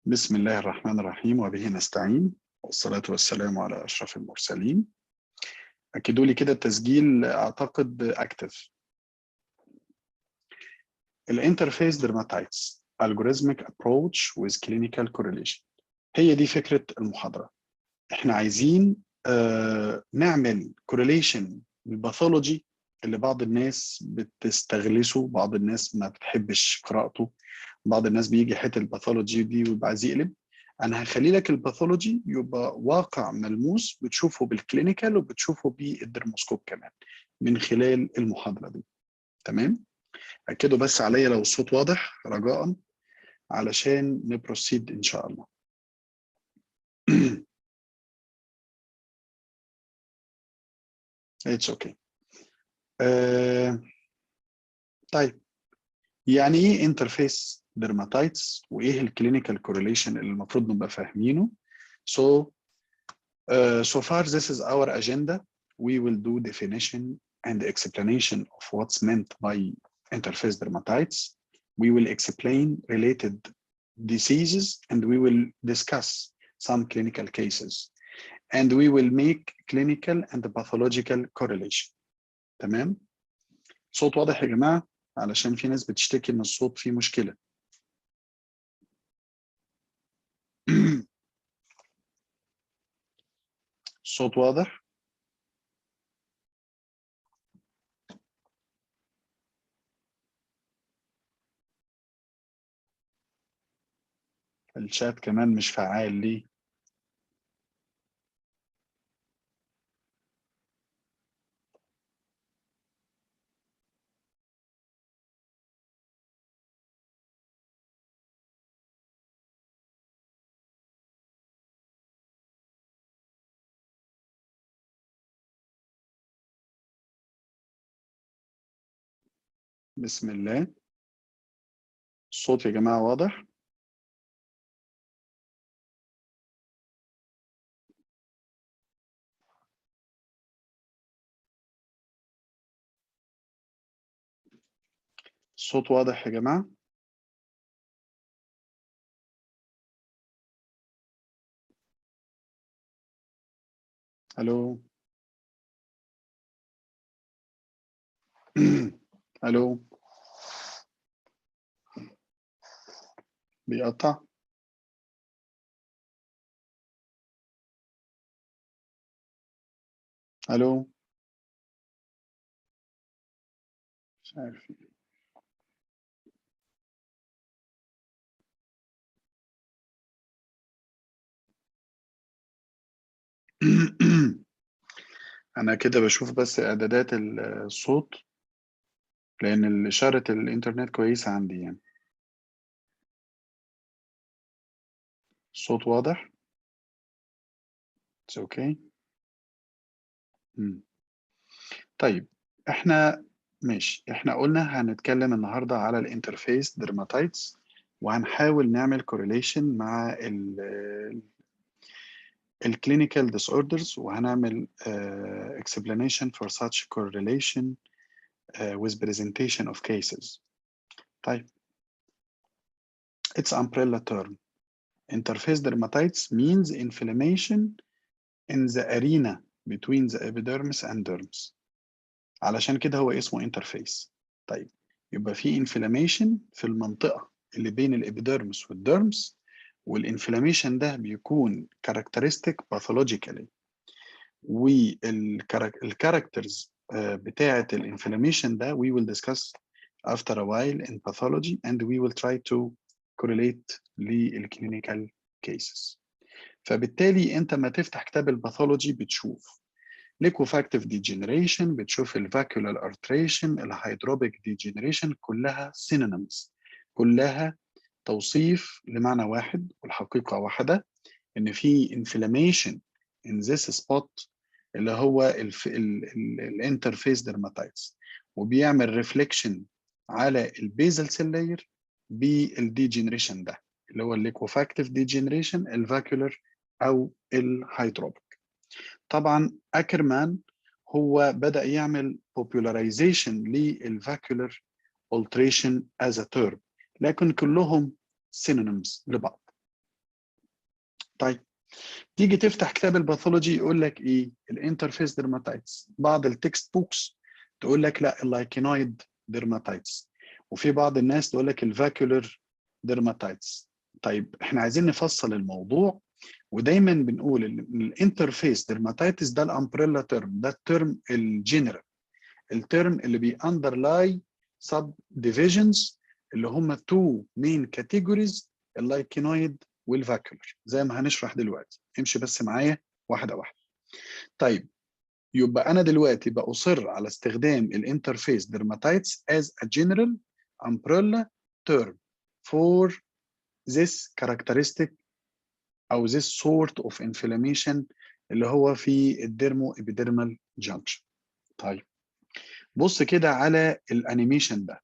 بسم الله الرحمن الرحيم وبه نستعين والصلاة والسلام على أشرف المرسلين. أكدوا لي كده التسجيل أعتقد أكتف. الانترفيس dermatitis algorithmic approach with clinical correlation، هي دي فكرة المحاضرة. احنا عايزين نعمل correlation بالباثولوجي اللي بعض الناس بتستغلسه، بعض الناس ما بتحبش قراءته، بعض الناس بيجي حته الباثولوجي دي ويبقى عايز يقلب. انا هخلي لك الباثولوجي يبقى واقع ملموس بتشوفه بالكلينيكال وبتشوفه بالدرموسكوب كمان من خلال المحاضره دي. تمام؟ اكدوا بس عليا لو الصوت واضح رجاء علشان نبروسيد ان شاء الله. اتس اوكي. طيب، يعني ايه انترفيس dermatitis وايه الكلينيكال كورليشن اللي المفروض نبقى فاهمينه؟ So far this is our agenda. We will do definition and explanation of what's meant by interface dermatitis. We will explain related diseases and we will discuss some clinical cases. And we will make clinical and pathological correlation. تمام؟ صوت واضح يا جماعة؟ علشان في ناس بتشتكي ان الصوت فيه مشكلة. الصوت واضح؟ الشات كمان مش فعال ليه؟ بسم الله. الصوت يا جماعة واضح؟ الصوت واضح يا جماعة؟ الو الو بيقطع. الو مش عارف. انا كده بشوف بس اعدادات الصوت لان اشارة الانترنت كويسة عندي يعني. الصوت واضح؟ اتس اوكي. طيب، احنا ماشي، احنا قلنا هنتكلم النهارده على الانترفيس dermatitis وهنحاول نعمل correlation مع الكلينيكال disorders وهنعمل explanation for such correlation with presentation of cases. طيب، it's umbrella term. Interface dermatitis means inflammation in the arena between the epidermis and dermis. علشان كده هو اسمه interface. طيب، يبقى في inflammation في المنطقة اللي بين الابيديرمس والديرمس، والانفلاميشن ده بيكون characteristic pathologically، والكاركترز بتاعة الانفلاميشن ده we will discuss after a while in pathology and we will try to correlate للclinical cases. فبالتالي انت ما تفتح كتاب الباثولوجي بتشوف ليكوفاكتيف ديجنريشن، بتشوف الفاكيولار ارتريشن، الهيدروبيك ديجنريشن، كلها سينونيمز، كلها توصيف لمعنى واحد والحقيقة واحدة، ان في انفلاميشن in this spot اللي هو الانترفيس dermatitis، وبيعمل ريفليكشن على البيزل سيل لاير بالديجنريشن ده اللي هو الليكوفاكتيف ديجنريشن، الفاكيولار او الهيدروبيك. طبعا اكرمان هو بدأ يعمل popularization للفاكيولار alteration as a term، لكن كلهم synonyms لبعض. طيب تيجي تفتح كتاب الباثولوجي يقول لك ايه؟ الانترفيس ديرماتايتس. بعض التكست بوكس تقول لك لا، اللايكينويد ديرماتايتس. وفي بعض الناس تقول لك الفاكيولر ديرماتايتس. طيب احنا عايزين نفصل الموضوع، ودايما بنقول ان الانترفيس ديرماتايتس ده الامبريلا تيرم، ده الترم الجنرال، الترم اللي بيأندرلاي سب ديفيجنز اللي هم تو مين كاتيجوريز، اللايكينويد والفاكيولر، زي ما هنشرح دلوقتي. امشي بس معايا واحده واحده. طيب يبقى انا دلوقتي بأصر على استخدام الانترفيس ديرماتايتس as a general umbrella term for this characteristic او this sort of inflammation اللي هو في الديرمو ابيديرمال جانكشن. طيب بص كده على الانيميشن ده.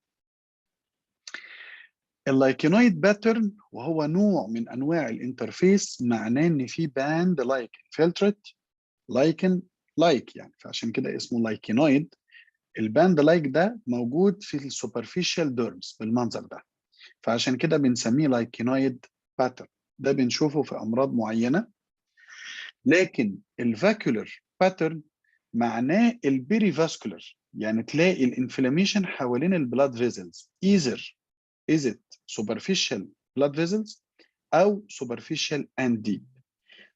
اللايكينويد باترن وهو نوع من انواع الانترفيس، معناه ان في باند لايك انفلتريت لايكن لايك يعني، فعشان كده اسمه لايكينويد. الباند لايك ده موجود في السوبرفيشال ديرمز بالمنظر ده، فعشان كده بنسميه لايكينويد باترن. ده بنشوفه في امراض معينه. لكن الفاكولر باترن معناه البيري فاسكولر، يعني تلاقي الانفلاميشن حوالين البلاد فيزلز، ايزر is it superficial blood vessels او superficial and deep.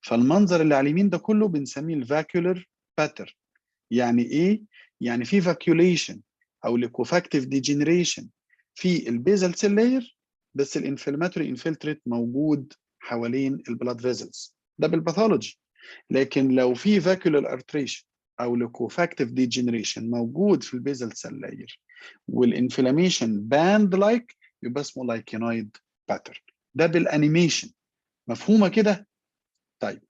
فالمنظر اللي على اليمين ده كله بنسميه الفاكيولر باترن. يعني ايه؟ يعني في فاكيوليشن او ليكوفاكتيف ديجنريشن في البيزل سيل لاير، بس الانفلاماتوري انفلتريت موجود حوالين البلاد فيزلز، ده بالباثولوجي. لكن لو في فاكيولر ارتريشن او ليكوفاكتيف ديجنريشن موجود في البيزل سيل لاير والانفلاميشن باند لايك، يبقى اسمه لايكينويد باترن. ده بالانيميشن، مفهومه كده؟ طيب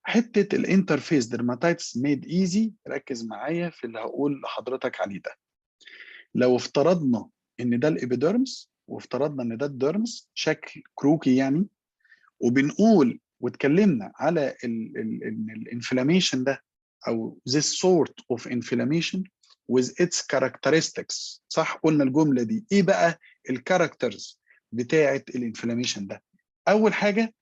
حته الانترفيس ديرماتايتس ميد ايزي، ركز معايا في اللي هقول لحضرتك عليه ده. لو افترضنا ان ده الابيديرمس، وافترضنا ان ده الديرمس شكل كروكي يعني، وبنقول واتكلمنا على ان الانفلاميشن ده او this sort of inflammation with its characteristics، صح؟ قلنا الجمله دي ايه بقى الكاركترز بتاعه الانفلاميشن ده؟ اول حاجه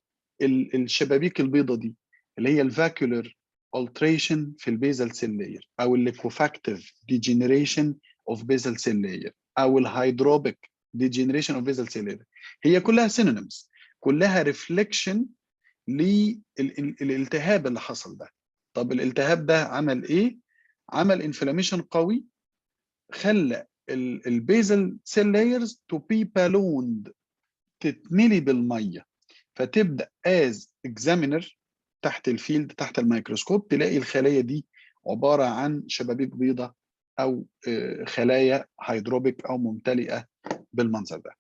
الشبابيك البيضه دي اللي هي الفاكولر alteration في البيزل سيل لاير، او الليكوفاكتيف ديجنريشن اوف بيزل سيل لاير، او الهيدروبيك ديجنريشن اوف بيزل سيل لاير. هي كلها سينونيمز، كلها ريفليكشن للالتهاب اللي حصل ده. طب الالتهاب ده عمل ايه؟ عمل انفلاميشن قوي، خلى البيزل سيل لايرز تو بي بالوند، تتملي بالميه، فتبدا از اكزامينر تحت الفيلد تحت الميكروسكوب تلاقي الخلايا دي عباره عن شبابيك بيضاء او خلايا هيدروبيك او ممتلئه بالمنظر ده.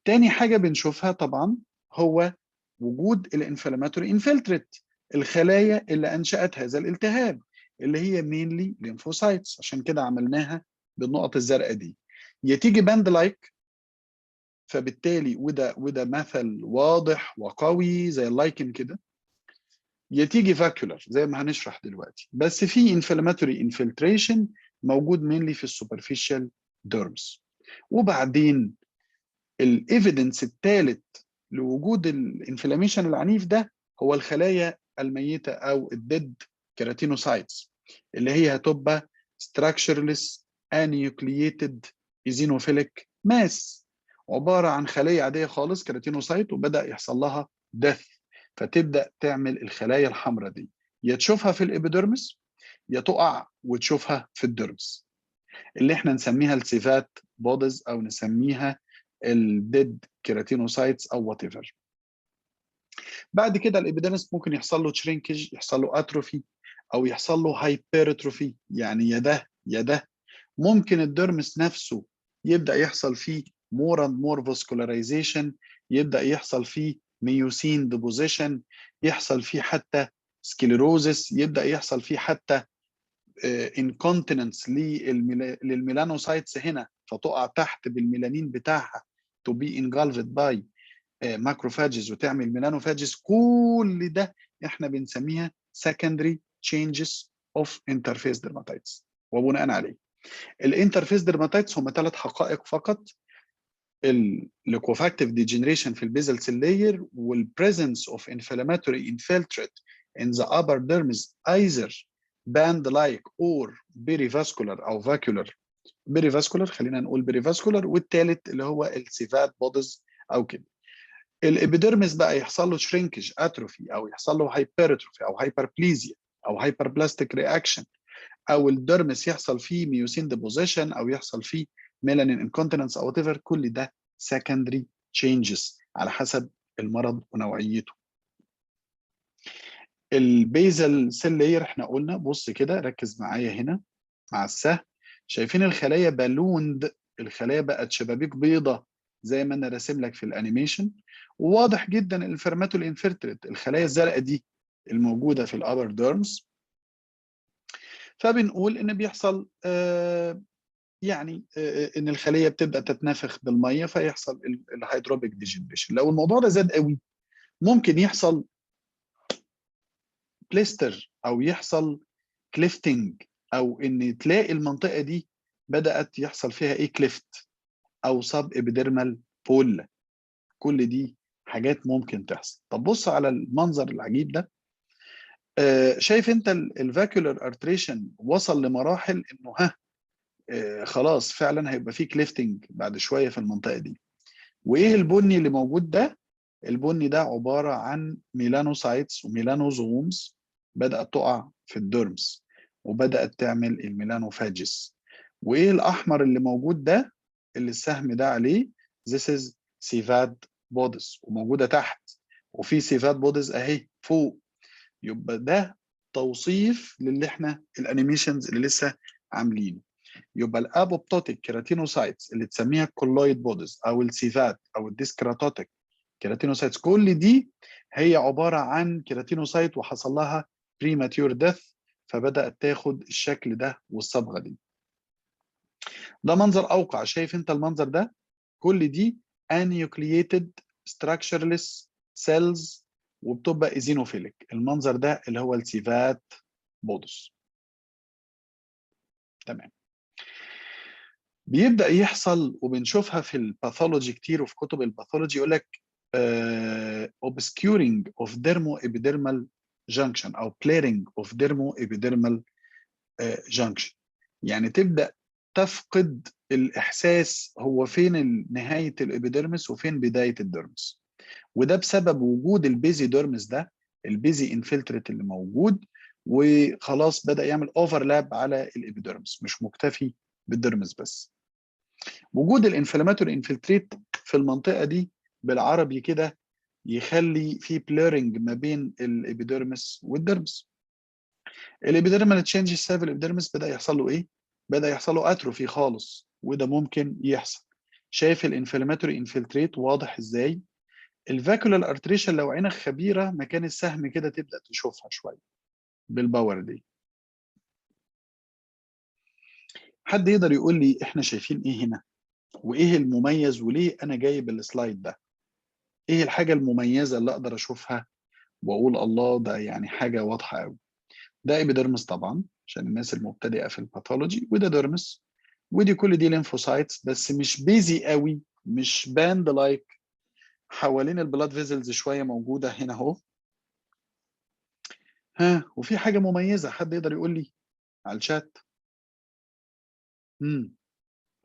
تاني حاجه بنشوفها طبعا هو وجود الانفلاماتوري انفلتريت، الخلايا اللي انشات هذا الالتهاب اللي هي مينلي ليمفوسايتس، عشان كده عملناها بالنقط الزرقاء دي. يا تيجي باند لايك، فبالتالي وده مثل واضح وقوي زي اللايكن كده، يا تيجي فاكولر زي ما هنشرح دلوقتي، بس في انفلاماتوري انفلتريشن موجود مينلي في السوبرفيشال ديرمز. وبعدين الايفيدنس الثالث لوجود الانفلاميشن العنيف ده هو الخلايا الميته او الديد كيراتينوسايتس، اللي هي هتبقى structureless anucleated eosinophilic mass، عباره عن خليه عاديه خالص كيراتينوسايت وبدا يحصل لها ديث، فتبدا تعمل الخلايا الحمراء دي، يا تشوفها في الابيديرمس يا تقع وتشوفها في الديرمس، اللي احنا نسميها السيفات بودز او نسميها الديد كيراتينوسايتس او وات ايفر. بعد كده الابيديرمس ممكن يحصل له شرينكج، يحصل له اتروفي، او يحصل له هايبرتروفي، يعني يا ده يا ده. ممكن الديرمس نفسه يبدا يحصل فيه مور اند مور فاسكولاريزيشن، يبدا يحصل فيه ميوسين ديبوزيشن، يحصل فيه حتى سكليروزس، يبدا يحصل فيه حتى انكونتيننس للميلانوسايتس هنا، فتقع تحت بالميلانين بتاعها to be engulfed by ماكروفاجز وتعمل ميلانوفاجز. كل ده احنا بنسميها secondary changes of interface dermatitis. وبناء عليه الانترفيس dermatitis هم 3 حقائق فقط الليكوفاكتيف ديجنريشن في البيزل سيل لاير والبريزنس اوف انفلاماتوري انفلتريت in the upper dermis either band-like or perivascular او vacuolar. perivascular خلينا نقول perivascular، والثالث اللي هو السيفات بودز او كده. الابيديرمس بقى يحصل له شرينكج اتروفي، او يحصل له هايبرتروفي او هايبربليزيا او هايبربلاستيك رياكشن، او الدرمس يحصل فيه ميوسين ديبوزيشن، او يحصل فيه ميلانين انكونتيننس او whatever. كل ده secondary changes على حسب المرض ونوعيته. البيزل سيل لاير احنا قلنا، بص كده ركز معايا هنا مع السهم، شايفين الخلايا بالوند، الخلايا بقت شبابيك بيضة زي ما انا راسم لك في الانيميشن، وواضح جدا الفيرماتو الانفرتريت، الخلايا الزرقاء دي الموجوده في الابر ديرمز. فبنقول ان بيحصل يعني ان الخليه بتبدا تتنفخ بالميه فيحصل الهيدروبيك ديجنريشن. لو الموضوع ده زاد قوي ممكن يحصل بليستر او يحصل كليفتنج، او ان تلاقي المنطقه دي بدات يحصل فيها ايه كليفت او سب ابيديرمال بول. كل دي حاجات ممكن تحصل. طب بص على المنظر العجيب ده، شايف انت الفاكيولار ارتريشن وصل لمراحل انه ها خلاص فعلا هيبقى فيه كليفتنج بعد شويه في المنطقه دي. وايه البني اللي موجود ده؟ البني ده عباره عن ميلانوسايتس وميلانوزومز بدات تقع في الديرمس وبدات تعمل الميلانوفاجس. وايه الاحمر اللي موجود ده اللي السهم ده عليه؟ This is سيفاد بودز، وموجوده تحت، وفي سيفاد بودز اهي فوق. يبقى ده توصيف للي احنا الانيميشنز اللي لسه عاملينه. يبقى الابوبتوتيك كيراتينوسايتس اللي تسميها الكولويد بودز او السيفات او الديسكراتوتيك كيراتينوسايتس، كل دي هي عباره عن كيراتينوسايت وحصل لها بريماتيور ديث فبدات تاخد الشكل ده والصبغه دي. ده منظر اوقع، شايف انت المنظر ده؟ كل دي انيوكلييتد structureless cells وبتبقى ايزينوفيليك. المنظر ده اللي هو السيفات بودس. تمام. بيبدا يحصل وبنشوفها في الباثولوجي كتير وفي كتب الباثولوجي، يقول لك obscuring of dermo-epidermal junction او clearing of dermo-epidermal junction. يعني تبدا تفقد الاحساس هو فين نهايه الابيديرمس وفين بدايه الديرمس. وده بسبب وجود البيزي ديرمس ده، البيزي انفلتريت اللي موجود، وخلاص بدا يعمل اوفرلاب على الابيديرمس، مش مكتفي بالديرمس بس. وجود الانفلاماتوري انفلتريت في المنطقه دي بالعربي كده يخلي في بليرنج ما بين الابيديرمس والديرمس. الابيديرمال تشينج بسبب الابيديرمس بدا يحصل له ايه؟ بدا يحصل له اتروفي خالص، وده ممكن يحصل. شايف الانفلاماتوري انفلتريت واضح ازاي؟ الفاكولار ارتريشن لو عينك خبيره مكان السهم كده تبدا تشوفها شويه بالباور دي. حد يقدر يقول لي احنا شايفين ايه هنا؟ وايه المميز وليه انا جايب السلايد ده؟ ايه الحاجه المميزه اللي اقدر اشوفها واقول الله ده يعني حاجه واضحه قوي؟ ده ايبيديرمس طبعا عشان الناس المبتدئه في الباثولوجي، وده ديرمس، ودي كل دي ليمفوسايتس بس مش بيزي قوي، مش باند لايك. حوالين البلاد فيزلز شويه موجوده هنا اهو. ها، وفي حاجه مميزه حد يقدر يقول لي على الشات؟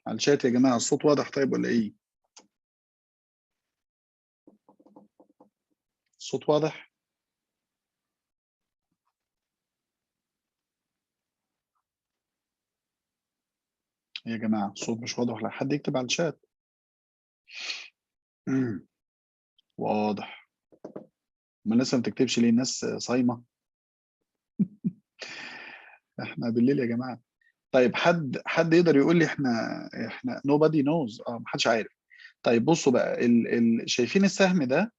على الشات يا جماعه الصوت واضح طيب ولا ايه؟ الصوت واضح؟ يا جماعه الصوت مش واضح ولا حد يكتب على الشات؟ واضح. ما لسه ما تكتبش ليه؟ الناس صايمه. احنا بالليل يا جماعه. طيب حد يقدر يقول لي احنا nobody knows، محدش عارف. طيب بصوا بقى شايفين السهم ده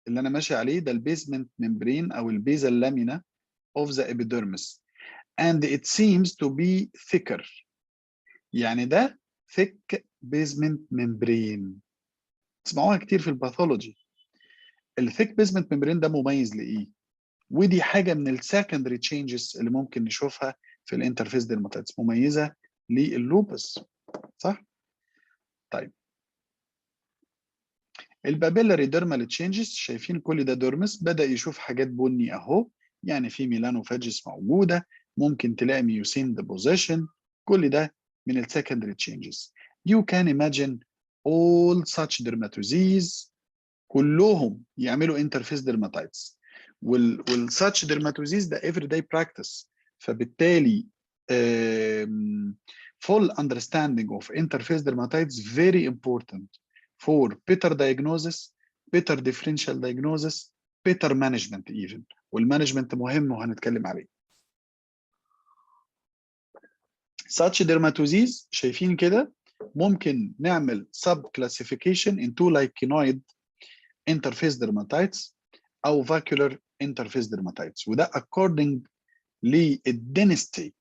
اللي انا ماشي عليه؟ ده البيزمنت ممبرين او البيزال لامينا of the epidermis and it seems to be thicker. يعني ده thick basement membrane، تسمعوها كتير في الباثولوجي. الثيك بيزمنت ممبرين ده مميز لايه؟ ودي حاجه من السكندري تشينجز اللي ممكن نشوفها في الانترفيس ديرماتيتس، مميزه لللوبس، صح؟ طيب البابيلاري ديرمال تشينجز، شايفين كل ده ديرمس بدأ يشوف حاجات بني اهو، يعني في ميلانوفاجيس موجوده، ممكن تلاقي ميوسين ديبوزيشن، كل ده من السكندري تشينجز. You can imagine all such dermatoses كلهم يعملوا انترفيس ديرماتايتس، والساتش ديرماتوزيز ده every day practice. فبالتالي full understanding of interface dermatitis very important for better diagnosis, better differential diagnosis, better management even. والمانجمنت مهم وهنتكلم عليه. such dermatoses شايفين كده ممكن نعمل sub classification into lichenoid interface dermatitis او vacuolar interface dermatitis، وده according للدنسity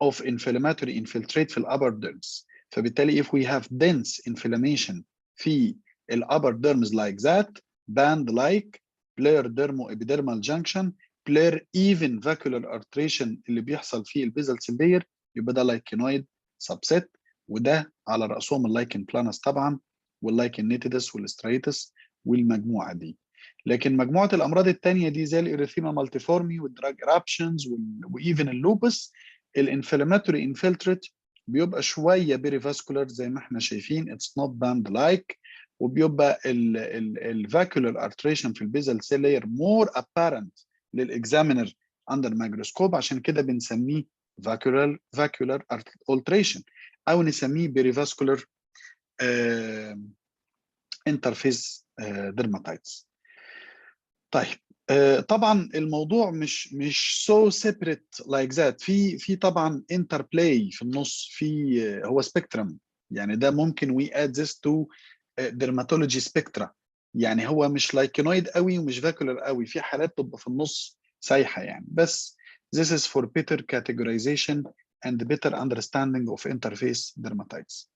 of inflammatory infiltrate في الupper dermis. فبالتالي if we have dense inflammation في الupper dermis like that, band like Blair dermoepidermal junction, Blair even vacuolar artration اللي بيحصل في البيزل سيلير، يبقى ده لايكينويد subset، وده على رأسهم اللايكن بلانس طبعا، واللايكن نيتيدس والستريتس والمجموعة دي. لكن مجموعه الامراض الثانيه دي زي الاريثيما مالتيفورمي والدراج رابشنز وايفن اللوبس، الانفلاماتوري انفلتريت بيبقى شويه بيريفاسكولار زي ما احنا شايفين، اتس نوت باند لايك، وبيبقى الفاكولار ارتريشن في البيزل سيل لاير مور ابارنت للاكزامينر اندر مايكروسكوب، عشان كده بنسميه فاكولار التريشن او نسميه بيريفاسكولار انترفيس ديرماتايتس. طيب طبعا الموضوع مش so separate like that، في طبعا interplay في النص، في هو سبيكترم، يعني ده ممكن we add this to dermatology spectra، يعني هو مش لايكينويد قوي ومش فاكولار قوي، في حالات تبقى في النص سايحه يعني، بس this is for better categorization and better understanding of interface dermatitis.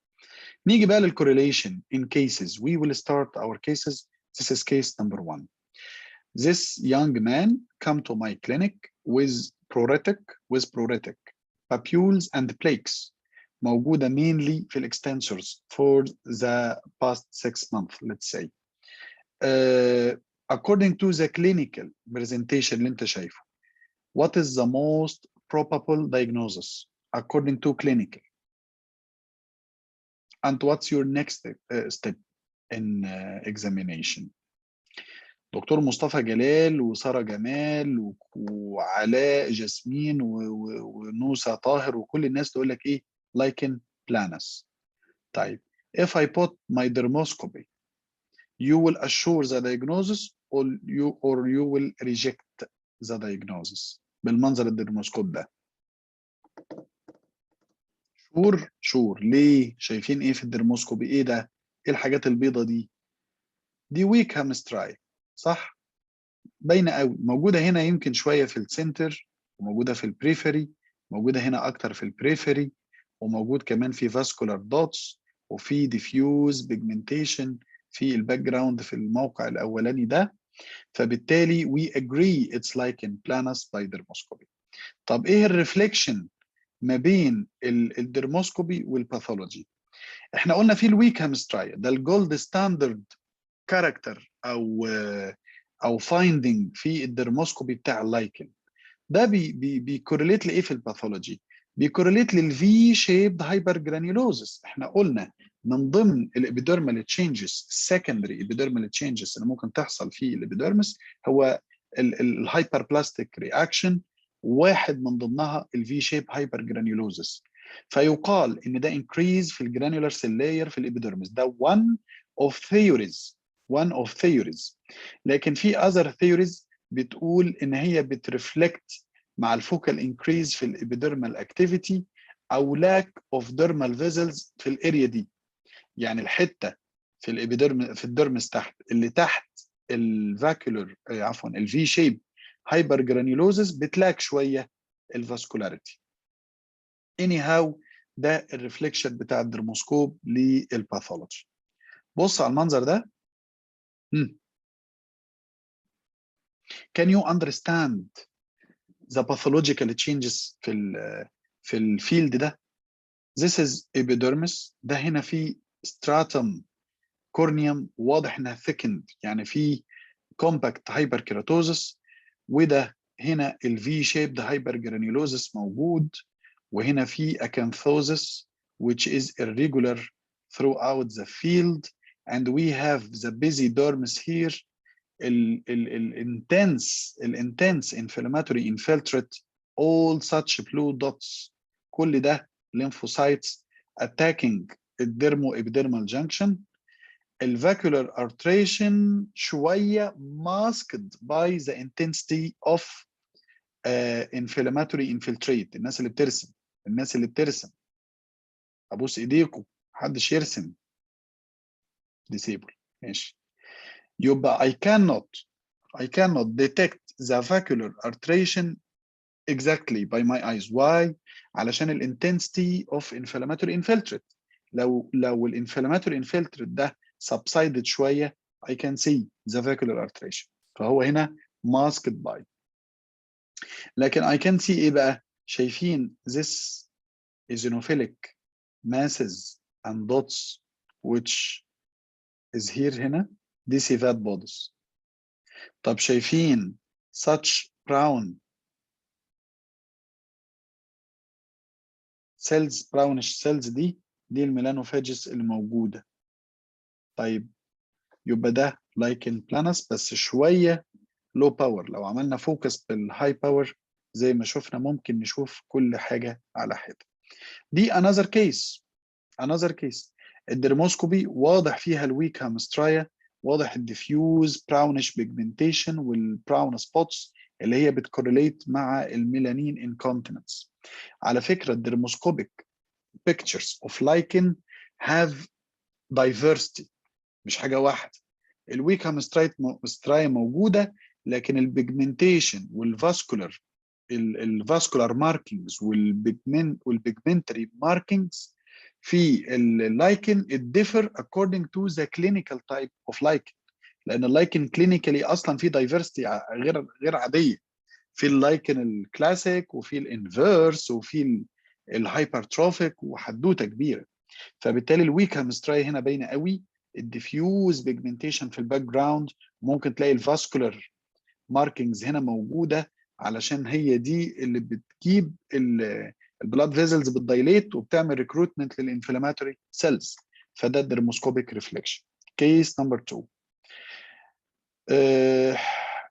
نيجي بقى للcorrelation in cases. We will start our cases. This is case number 1. This young man come to my clinic with pruritic papules and plaques موجودة mainly في extensors for the past 6 months, let's say. According to the clinical presentation اللي انت شايفه, what is the most probable diagnosis according to clinical? And what's your next step in examination? دكتور مصطفى جلال وسارة جمال وعلاء جاسمين ونوسة طاهر وكل الناس تقول لك ايه lichen planus. طيب if I put my dermoscopy you will assure the diagnosis or you will reject the diagnosis بالمنظر الدرموسكوب ده. شور ليه؟ شايفين ايه في الدرموسكوبي؟ ايه ده؟ ايه الحاجات البيضة دي؟ دي ويك هامستراي صح؟ باينه قوي، موجوده هنا يمكن شويه في السنتر، وموجوده في البريفري، موجوده هنا اكتر في البريفري، وموجود كمان في فاسكولار دوتس، وفي ديفيوز بيجمنتيشن في الباك جراوند في الموقع الاولاني ده. فبالتالي we agree it's lichen planus by dermoscopy. طب ايه الريفليكشن ما بين الدرموسكوبي والباثولوجي؟ احنا قلنا في الويك هامسترايا ده الجولد ستاندرد كاركتر او فايندنج في الدرموسكوبي بتاع اللايكن ده بيكورليت لايه في الباثولوجي؟ بيكورليت للفي شيبد هايبر جرانيولوزس. احنا قلنا من ضمن الابيديرمال تشينجز، السكندري ابيديرمال تشينجز اللي ممكن تحصل في الابيديرمس هو الهايبر بلاستيك رياكشن، واحد من ضمنها الفي شيب هايبر جرانيولوزس. فيقال ان ده انكريز في الجرانيولار سيل لاير في الابيديرمس، ده one of theories. لكن في other theories بتقول ان هي بترفلكت مع الفوكال انكريز في الابيديرمال اكتيفيتي او lack of dermal vessels في الاريا دي، يعني الحته في الابيديرم في الدرمس تحت اللي تحت الفاكولر عفوا الفي شيب هايبر جرانيولوزس بتلاك شويه الفاسكولاريتي. anyhow ده الريفليكشن بتاع الدرموسكوب للباثولوجي. بص على المنظر ده. Can you understand the pathological changes في الفيلد ده؟ This is epidermis، ده هنا في stratum كورنيوم واضح انها thickened، يعني في compact hyperkeratosis، وده هنا الفي shaped hypergranulosis موجود، وهنا في acanthosis which is irregular throughout the field, and we have the basiodermis here. الانتنس inflammatory infiltrate, all such blue dots، كل ده lymphocytes attacking الديرمو-epidermal junction. الفاكولار artration شوية masked by the intensity of inflammatory infiltrate. الناس اللي بترسم ابوس ايديكم، محدش يرسم disable. ماشي، يبقى I cannot detect the vacuolar artration exactly by my eyes. Why؟ علشان ال intensity of inflammatory infiltrate. لو ال inflammatory infiltrate ده subsided شوية I can see the vacuolar artration. فهو هنا masked by. لكن I can see ايه بقى؟ شايفين this eosinophilic masses and dots which is here هنا دي سيفات bodies. طب شايفين such brown cells، brownish cells دي الميلانوفاجز اللي موجودة. طيب يبقى ده lichen planus بس شوية low power. لو عملنا فوكس بالهاي باور زي ما شفنا ممكن نشوف كل حاجة على حدة. دي another case. الدرموسكوبي واضح فيها الويك هامسترايا، واضح الديفيوز براونش بيجمنتيشن والبراون سبوتس اللي هي بتكورليت مع الميلانين انكونتيننس. على فكرة الدرموسكوبيك pictures of lichen have diversity، مش حاجة واحدة. الويك هامسترايا موجودة، لكن البيجمنتيشن والفاسكولار ماركينجز والبيجمنتري ماركينجز في اللايكن differ according to the clinical type of lichen. لان اللايكن كلينيكالي اصلا في دايفرستي غير عاديه، في اللايكن الكلاسيك وفي الانفيرس وفي الهايبرتروفيك وحدوته كبيره. فبالتالي الويك هامستراي هنا باينه قوي، الديفيوز بيجمنتيشن في الباك جراوند، ممكن تلاقي الفاسكولار ماركينجز هنا موجوده علشان هي دي اللي بتجيب البلاد فيزلز بتدايليت وبتعمل ريكروتمنت للانفلاماتوري سيلز. فده الدرموسكوبيك ريفليكشن. كيس نمبر 2.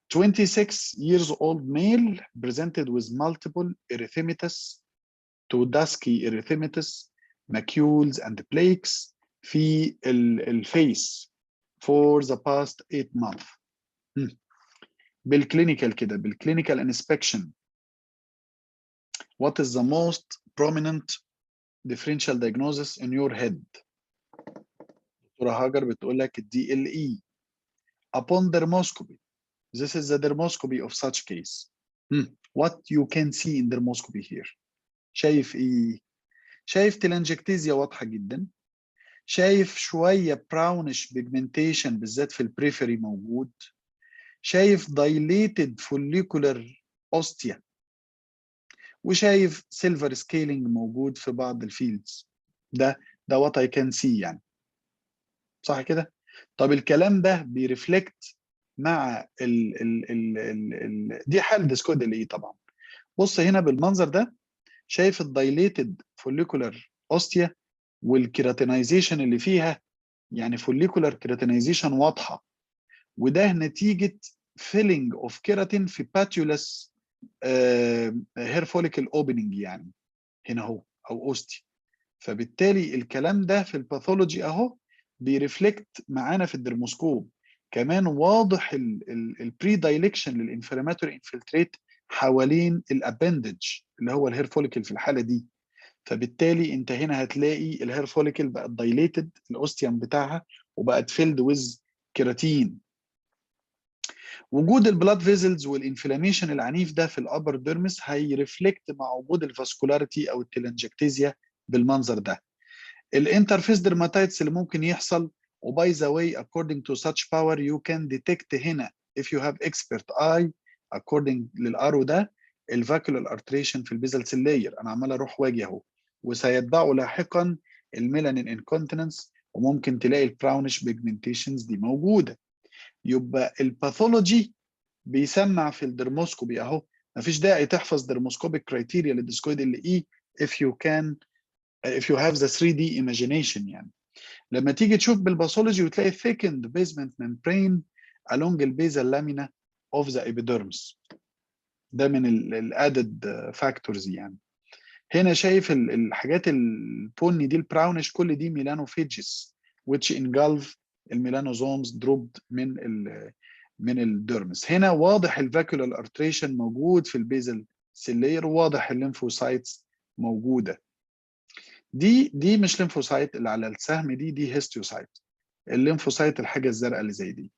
26 years old male presented with multiple erythematous to dusky erythematous macules and plaques في الفيس for the past 8 months. بالكلينيكال كده، بالكلينيكال inspection what is the most prominent differential diagnosis in your head؟ دكتورة هاجر بتقول لك الدي ال اي. upon dermoscopy, this is the dermoscopy of such case. What you can see in dermoscopy here؟ شايف ايه؟ شايف تلانجكتيزيا واضحة جدا، شايف شوية براونش بيجمنتيشن بالذات في البريفري موجود، شايف dilated follicular ostia، وشايف سيلفر سكيلينج موجود في بعض الفيلدز. ده what I can see يعني، صح كده؟ طب الكلام ده بيرفلكت مع دي حالة ديسكود الايه طبعا. بص هنا بالمنظر ده، شايف الدايليتد فوليكولار اوستيا والكيراتينايزيشن اللي فيها، يعني فوليكولار كيراتينايزيشن واضحه، وده نتيجه فيلينج اوف كيراتين في باتيولس هير فوليكل اوبننج يعني هنا اهو او اوستي. فبالتالي الكلام ده في الباثولوجي اهو بيرفلكت معانا في الدرموسكوب. كمان واضح البري دايلكشن للانفلاماتوري انفلتريت حوالين الابندج اللي هو الهير فوليكل في الحاله دي. فبالتالي انت هنا هتلاقي الهير فوليكل بقت دايليتد الاوستيوم بتاعها وبقت فيلد ويز كيراتين. وجود البلاد فيزلز والانفلاميشن العنيف ده في الابر ديرمس هيرفلكت مع وجود الفاسكولاريتي او التلانجكتيزيا بالمنظر ده. الانترفيس ديرماتايتس اللي ممكن يحصل، وباي ذا واي according to such power you can detect هنا if you have expert eye according للارو ده الفاكولار ارتريشن في البيزل سيل لاير. انا عمال اروح واجي اهو، وسيتبعه لاحقا الميلانين انكونتيننس وممكن تلاقي البراونش بيجمنتيشنز دي موجوده. يبقى الباثولوجي بيسمع في الدرموسكوبي اهو. مفيش داعي تحفظ درموسكوبيك كرايتيريا للديسكويد اي if you have the 3D imagination يعني. لما تيجي تشوف بالباثولوجي وتلاقي thickened basement membrane along the basal lamina of the epidermis. ده من الادد فاكتورز يعني. هنا شايف الحاجات البني دي البراونش كل دي ميلانوفيجز which engulf الميلانوزومز dropped من الديرمس. هنا واضح الفاكولار ارتريشن موجود في البيزل سيلير، واضح الليمفوسايتس موجوده. دي مش ليمفوسايت اللي على السهم، دي هيستيوسايت. الليمفوسايت الحاجه الزرقاء اللي زي دي.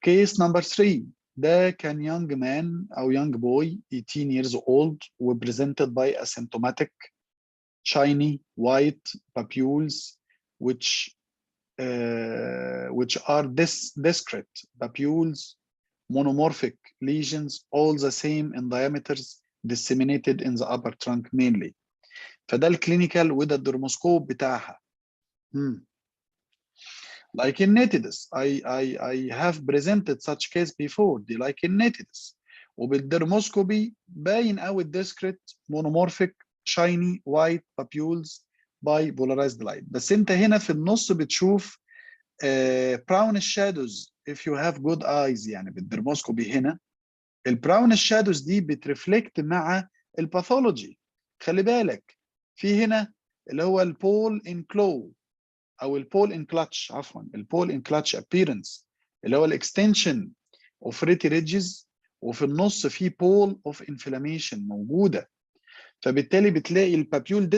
كيس نمبر 3 ده كان young man أو young boy 18 years old وpresented by asymptomatic shiny white papules which are discrete papules, monomorphic lesions all the same in diameters disseminated in the upper trunk mainly. فده الكلينيكال وده الدرموسكوب بتاعها. Lichenitis. I have presented such case before. دي lichenitis. وبالدرموسكوبي باين قوي الديسكريت monomorphic shiny white papules by polarized light. بس انت هنا في النص بتشوف brownish shadows if you have good eyes يعني بالدرموسكوبي. هنا البراونش شادوز دي بترفلكت مع الباثولوجي. خلي بالك في هنا اللي هو البول ان كلو او البول ان كلاتش، عفوا البول ان كلاتش ابييرنس اللي هو الاكستنشن اوف ريتي ريدجز، وفي النص في بول اوف انفلاميشن موجوده. فبالتالي بتلاقي البابيول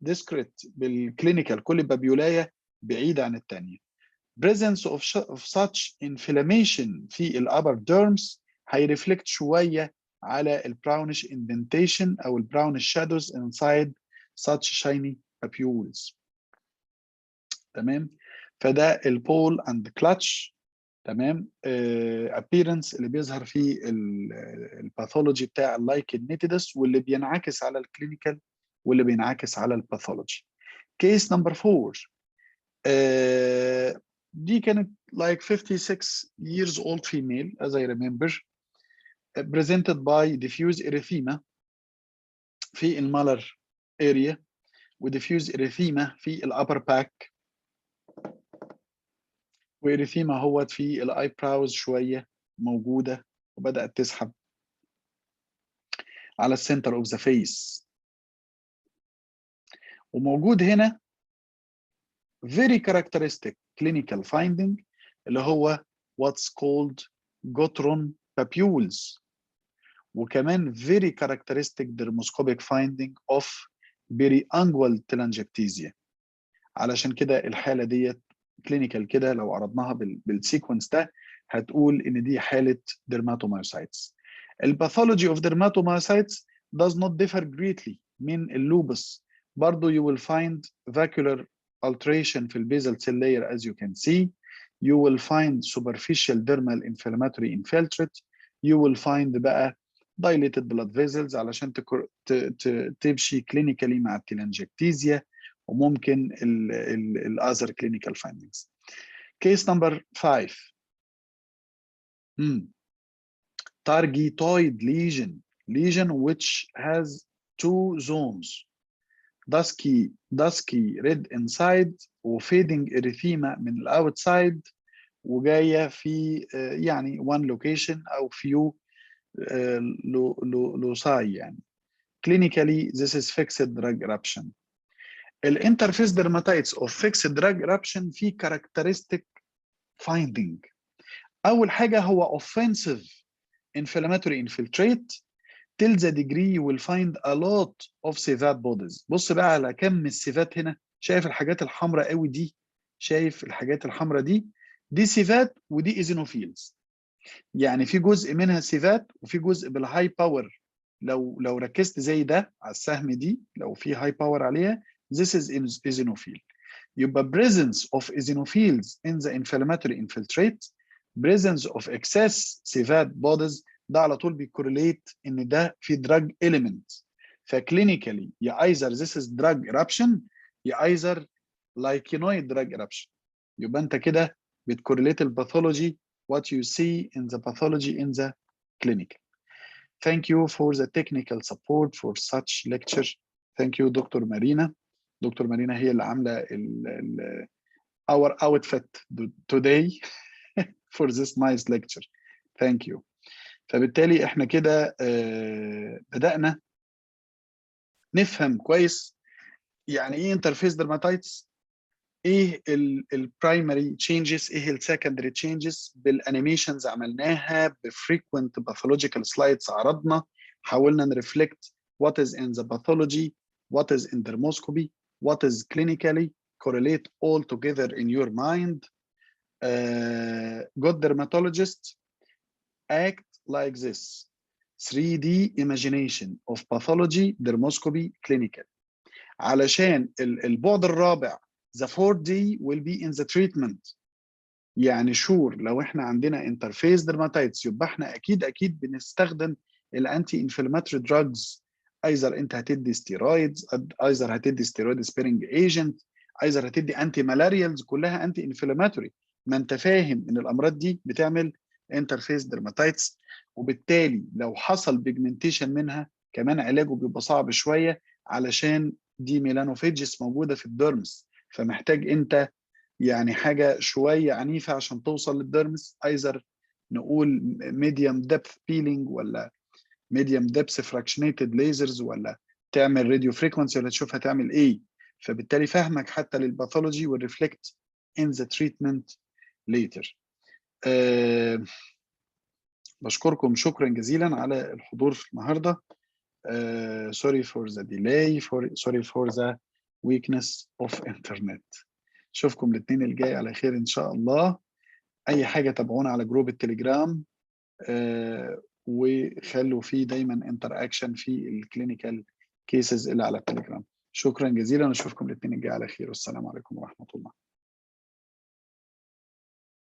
ديسكريت بالكلينيكال، كل بابيولايه بعيده عن الثانيه. presence of such inflammation في الابر ديرمز هيرفلكت شويه على البراونش indentation او البراونش shadows inside such shiny papules. تمام. فده البول اند كلاتش. تمام. appearance اللي بيظهر في الباثولوجي بتاع اللايكنيتيدس واللي بينعكس على الكلينيكال واللي بينعكس على الباثولوجي. كيس نمبر 4 دي كانت like 56 years old female as I remember presented by diffuse erythema في المالر area وديفيوز erythema في الابر باك، وإريثيما هوت في الاي براوز شويه موجوده وبدات تسحب على السنتر اوف ذا فيس. وموجود هنا very characteristic clinical finding اللي هو what's called Gottron papules، وكمان very characteristic dermoscopic finding of periungual telangiectasia. علشان كده الحاله ديت كلينيكال كده لو عرضناها بالسيكونس ده هتقول ان دي حاله dermatomyositis. الباثولوجي of dermatomyositis does not differ greatly من اللوبس. برضو you will find vacuolar alteration في البيزل cell layer as you can see. You will find superficial dermal inflammatory infiltrate. You will find بقى dilated blood vessels علشان تمشي كلينيكالي مع التلانجكتيزيا، وممكن ال other clinical findings. Case number 5. Targetoid lesion which has 2 zones. dusky red inside وفيدنج erythema من الاوتسايد وجايه في يعني one location او few loci يعني. Clinically this is fixed drug eruption. الانترفيس dermatitis of fixed drug eruption في characteristic finding. اول حاجه هو offensive inflammatory infiltrate till the degree you will find a lot of سيفات bodies. بص بقى على كم السيفات هنا، شايف الحاجات الحمراء قوي دي، شايف الحاجات الحمراء دي سيفات ودي ايزينوفيلز. يعني في جزء منها سيفات وفي جزء بالهاي باور. لو ركزت زي ده على السهم دي لو في هاي باور عليها this is eosinophil. يبقى presence of eosinophils in the inflammatory infiltrate, presence of excess سيفات bodies ده على طول بيكورليت ان ده في drug element. فكلينيكالي يا either this is drug eruption يا either lichenoid drug eruption. يبقى انت كده بتكورليت الباثولوجي what you see in the pathology in the clinic. Thank you for the technical support for such lecture. Thank you دكتور مارينا. دكتور مارينا هي اللي عامله our outfit today for this nice lecture. Thank you. فبالتالي احنا كده بدأنا نفهم كويس يعني ايه انترفيس dermatitis، ايه البرايمري تشينجز، ايه السكندري تشينجز، بالانيميشنز عملناها، بفريكوينت باثولوجيكال سلايدز عرضنا، حاولنا نرفلكت what is in the pathology, what is in dermoscopy, what is clinically, correlate all together in your mind. Good dermatologists act like this: 3D imagination of pathology, dermoscopy, clinical. علشان البعد الرابع the 4D will be in the treatment. يعني شور لو احنا عندنا انترفيس dermatitis يبقى احنا اكيد بنستخدم الانتي انفلاماتوري دراجز. ايزر انت هتدي ستيرويدز، ايزر هتدي ستيرويد سبيرنج ايجنت، ايزر هتدي انتي مالاريالز، كلها انتي انفلاماتوري. ما انت فاهم ان الامراض دي بتعمل انترفيس dermatitis، وبالتالي لو حصل بيجمنتيشن منها كمان علاجه بيبقى صعب شويه، علشان دي ميلانوفيجس موجوده في الديرمس، فمحتاج انت يعني حاجه شويه عنيفه عشان توصل للديرمس. ايزر نقول ميديوم ديبث بيلينج، ولا ميديوم ديبث فراكشنيتد ليزرز، ولا تعمل راديو فريكونسي، ولا تشوف هتعمل ايه. فبالتالي فهمك حتى للباثولوجي والريفلكت in the treatment later. بشكركم شكرا جزيلا على الحضور في النهارده. sorry for the delay, sorry for the weakness of internet. اشوفكم الاثنين الجاي على خير ان شاء الله. اي حاجه تابعونا على جروب التليجرام، وخلوا فيه دايما انتر اكشن في الكلينيكال كيسز اللي على التليجرام. شكرا جزيلا، اشوفكم الاثنين الجاي على خير، والسلام عليكم ورحمه الله.